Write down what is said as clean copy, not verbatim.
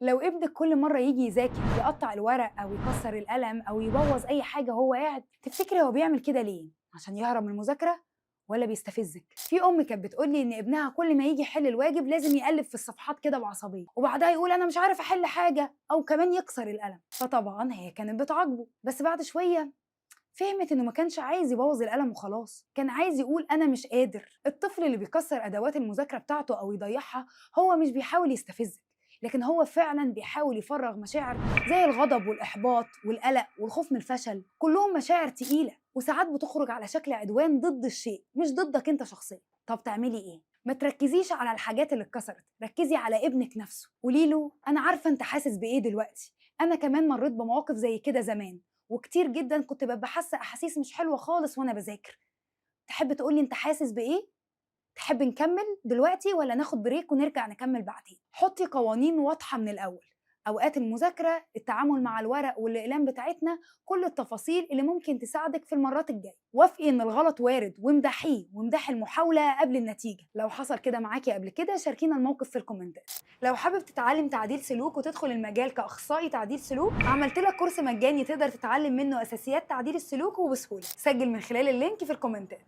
لو ابنك كل مرة يجي يذاكر يقطع الورق أو يكسر القلم أو يبوظ أي حاجة وهو قاعد، تفتكري هو بيعمل كده ليه؟ عشان يهرب من المذاكرة ولا بيستفزك؟ في أم كانت بتقولي إن ابنها كل ما يجي يحل الواجب لازم يقلب في الصفحات كده بعصبية وبعدها يقول أنا مش عارف أحل حاجة أو كمان يكسر القلم، فطبعا هي كانت بتعاقبه. بس بعد شوية فهمت إنه ما كانش عايز يبوظ القلم وخلاص، كان عايز يقول أنا مش قادر. الطفل اللي بيكسر أدوات المذاكرة بتاعته أو يضيعها هو مش بيحاول يستفزك، لكن هو فعلا بيحاول يفرغ مشاعر زي الغضب والإحباط والقلق والخوف من الفشل، كلهم مشاعر تقيلة وساعات بتخرج على شكل عدوان ضد الشيء مش ضدك أنت شخصيا. طب تعملي إيه؟ ما تركزيش على الحاجات اللي اتكسرت، ركزي على ابنك نفسه. قوليله أنا عارفة أنت حاسس بإيه دلوقتي، أنا كمان مريت بمواقف زي كده زمان وكتير جدا كنت ببقى حاسه احاسيس مش حلوه خالص وانا بذاكر. تحب تقولي انت حاسس بايه؟ تحب نكمل دلوقتي ولا ناخد بريك ونرجع نكمل بعدين؟ حطي قوانين واضحه من الاول، اوقات المذاكره، التعامل مع الورق والاقلام بتاعتنا، كل التفاصيل اللي ممكن تساعدك في المرات الجايه. وافقي ان الغلط وارد وامدحيه وامدحي المحاوله قبل النتيجه. لو حصل كده معاكي قبل كده شاركينا الموقف في الكومنتات. لو حابب تتعلم تعديل سلوك وتدخل المجال كاخصائي تعديل سلوك، عملت لك كورس مجاني تقدر تتعلم منه اساسيات تعديل السلوك وبسهوله. سجل من خلال اللينك في الكومنتات.